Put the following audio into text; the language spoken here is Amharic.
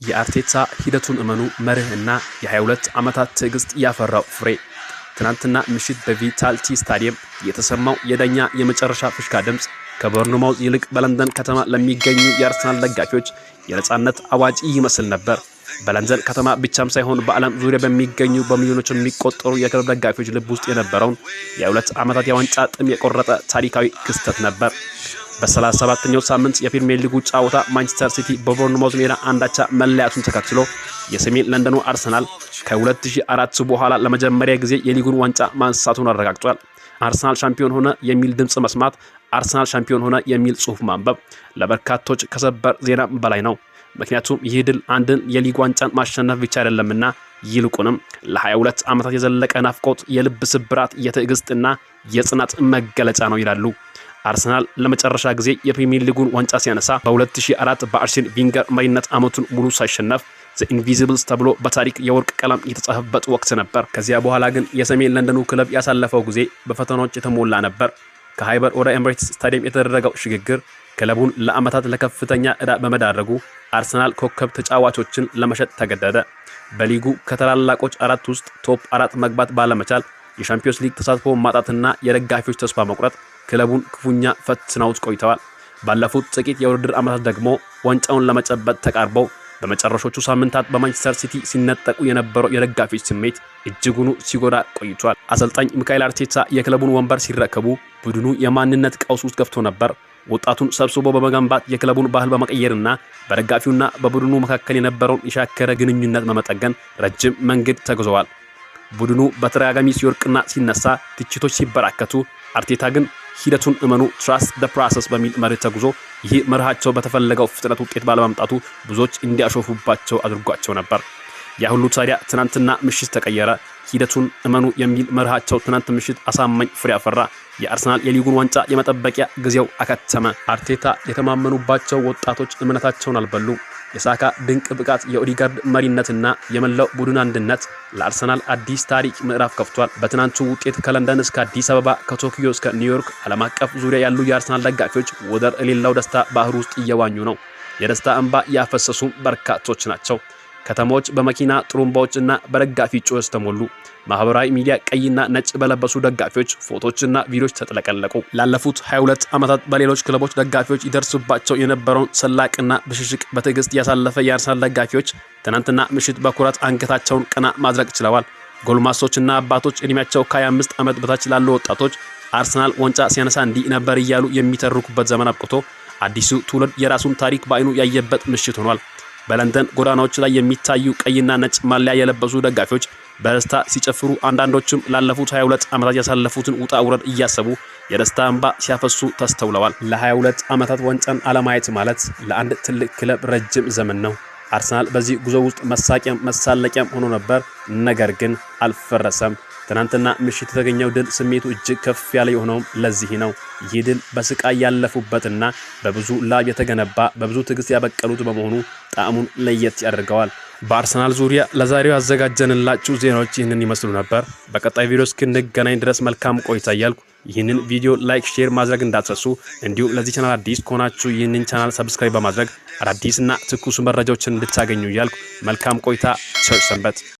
የአርቴታ ሂደቱን እመኑ መርህና የ22 ዓመታት ትዕግስት ያፈራው ፍሬ ትናንትና ምሽት በቪታሊቲ ስታዲየም የተሰማው የዳኛ የመጨረሻ ፍሽካ ድምጽ ከቦርንማውዝ ይልቅ በለንደን ከተማ ለሚገኙ የአርሰናል ደጋፊዎች የነጻነት አዋጅ ይመስል ነበር። በለንደን ከተማ ብቻም ሳይሆን በዓለም ዙሪያ በሚገኙ በሚሊዮኖች የሚቆጠሩ የክለብ ደጋፊዎች ልብ ውስጥ የነበረውን የ2 ዓመታት የዋንጫ ጥም የቆረጠ ታሪካዊ ክስተት ነበር። በ37ኛው ሳምንት የፕሪሚየር ሊጉ ጨዋታ ማንቸስተር ሲቲ በቦርንማውዝ ሜዳ አንዳቻ መለያቱን ተከትሎ የሰሜን ለንደኑ አርሰናል ከ2004 በኋላ ለመጀመሪያ ጊዜ የሊጉን ዋንጫ ማንሳቱን አረጋግጧል። አርሰናል ሻምፒዮን ሆነ የሚል ድምጽ መስማት፣ አርሰናል ሻምፒዮን ሆነ የሚል ጽሑፍ ማንበብ ለበርካቶች ከሰበር ዜና በላይ ነው። ምክንያቱም ይህ ድል አንድን የሊግ ዋንጫን ማሸነፍ ብቻ አይደለምና ይልቁንም ለ22 ዓመታት የዘለቀ ናፍቆት፣ የልብ ስብራት፣ የትዕግስትና የጽናት መገለጫ ነው ይላሉ። አርሰናል ለመጨረሻ ጊዜ የፕሪሚየር ሊጉን ዋንጫ ሲያነሳ በ2004 በአርሴን ቬንገር መሪነት ዓመቱን ሙሉ ሳይሸነፍ ዘ ኢንቪዚብልስ ተብሎ በታሪክ የወርቅ ቀለም የተጻፈበት ወቅት ነበር። ከዚያ በኋላ ግን የሰሜን ለንደኑ ክለብ ያሳለፈው ጊዜ በፈተናዎች የተሞላ ነበር። ከሃይበር ወደ ኤምሬትስ ስታዲየም የተደረገው ሽግግር ክለቡን ለዓመታት ለከፍተኛ ዕዳ በመዳረጉ አርሰናል ኮከብ ተጫዋቾችን ለመሸጥ ተገደደ። በሊጉ ከታላላቆች አራት ውስጥ ቶፕ 4 መግባት ባለመቻል የሻምፒዮንስ ሊግ ተሳትፎ ማጣትና የደጋፊዎች ተስፋ መቁረጥ ክለቡን ክፉኛ ፈትነውት ቆይተዋል። ባለፉት ጥቂት የውድድር ዓመታት ደግሞ ዋንጫውን ለመጨበጥ ተቃርበው በመጨረሻዎቹ ሳምንታት በማንቸስተር ሲቲ ሲነጠቁ የነበረው የደጋፊዎች ስሜት እጅጉኑ ሲጎዳ ቆይቷል። አሰልጣኝ ሚካኤል አርቴታ የክለቡን ወንበር ሲረከቡ ቡድኑ የማንነት ቀውስ ውስጥ ገብቶ ነበር። ወጣቱን ሰብስቦ በመገንባት የክለቡን ባህል በመቀየርና በደጋፊውና በቡድኑ መካከል የነበረውን የሻከረ ግንኙነት በመጠገን ረጅም መንገድ ተጉዘዋል። ቡድኑ በተደጋጋሚ ሲወርቅና ሲነሳ ትችቶች ሲበራከቱ፣ አርቴታ ግን ሂደቱን እመኑ ትራስት ዘ ፕሮሰስ በሚል መርህ ተጉዞ ይህ መርሃቸው በተፈለገው ፍጥነት ውጤት ባለማምጣቱ ብዙዎች እንዲያሾፉባቸው አድርጓቸው ነበር። ያ ሁሉ ታዲያ ትናንትና ምሽት ተቀየረ። ሂደቱን እመኑ የሚል መርሃቸው ትናንት ምሽት አሳማኝ ፍሬ አፈራ። የአርሰናል የሊጉን ዋንጫ የመጠበቂያ ጊዜው አከተመ። አርቴታ የተማመኑባቸው ወጣቶች እምነታቸውን አልበሉም። የሳካ ድንቅ ብቃት፣ የኦዲጋርድ መሪነትና የመላው ቡድን አንድነት ለአርሰናል አዲስ ታሪክ ምዕራፍ ከፍቷል። በትናንቱ ውጤት ከለንደን እስከ አዲስ አበባ፣ ከቶኪዮ እስከ ኒውዮርክ ዓለም አቀፍ ዙሪያ ያሉ የአርሰናል ደጋፊዎች ወደር የሌለው ደስታ ባህር ውስጥ እየዋኙ ነው። የደስታ እንባ ያፈሰሱ በርካቶች ናቸው። ከተሞች በመኪና ጥሩምባዎችና በደጋፊ ጩኸት ተሞሉ። ማህበራዊ ሚዲያ ቀይና ነጭ በለበሱ ደጋፊዎች ፎቶዎችና ቪዲዮዎች ተጥለቀለቁ። ላለፉት 22 ዓመታት በሌሎች ክለቦች ደጋፊዎች ይደርስባቸው የነበረውን ሰላቅና ብሽሽቅ በትዕግስት ያሳለፈ የአርሰናል ደጋፊዎች ትናንትና ምሽት በኩራት አንገታቸውን ቀና ማድረግ ችለዋል። ጎልማሶችና አባቶች፣ እድሜያቸው ከ25 ዓመት በታች ላሉ ወጣቶች አርሰናል ዋንጫ ሲያነሳ እንዲህ ነበር እያሉ የሚተርኩበት ዘመን አብቅቶ አዲሱ ትውልድ የራሱን ታሪክ በአይኑ ያየበት ምሽት ሆኗል። በለንደን ጎዳናዎች ላይ የሚታዩ ቀይና ነጭ ማሊያ የለበሱ ደጋፊዎች በደስታ ሲጨፍሩ፣ አንዳንዶችም ላለፉት 22 ዓመታት ያሳለፉትን ውጣ ውረድ እያሰቡ የደስታ እንባ ሲያፈሱ ተስተውለዋል። ለ22 ዓመታት ዋንጫን አለማየት ማለት ለአንድ ትልቅ ክለብ ረጅም ዘመን ነው። አርሰናል በዚህ ጉዞ ውስጥ መሳቂያም መሳለቂያም ሆኖ ነበር። ነገር ግን አልፈረሰም። ትናንትና ምሽት የተገኘው ድል ስሜቱ እጅግ ከፍ ያለ የሆነውም ለዚህ ነው። ይህ ድል በስቃይ ያለፉበትና በብዙ ላብ የተገነባ በብዙ ትዕግስት ያበቀሉት በመሆኑ ጣዕሙን ለየት ያደርገዋል። በአርሰናል ዙሪያ ለዛሬው ያዘጋጀንላችሁ ዜናዎች ይህንን ይመስሉ ነበር። በቀጣይ ቪዲዮ እስክንገናኝ ድረስ መልካም ቆይታ እያልኩ ይህንን ቪዲዮ ላይክ፣ ሼር ማድረግ እንዳትረሱ። እንዲሁም ለዚህ ቻናል አዲስ ከሆናችሁ ይህንን ቻናል ሰብስክራይብ በማድረግ አዳዲስና ትኩስ መረጃዎችን እንድታገኙ እያልኩ መልካም ቆይታ። ቸር ሰንበት።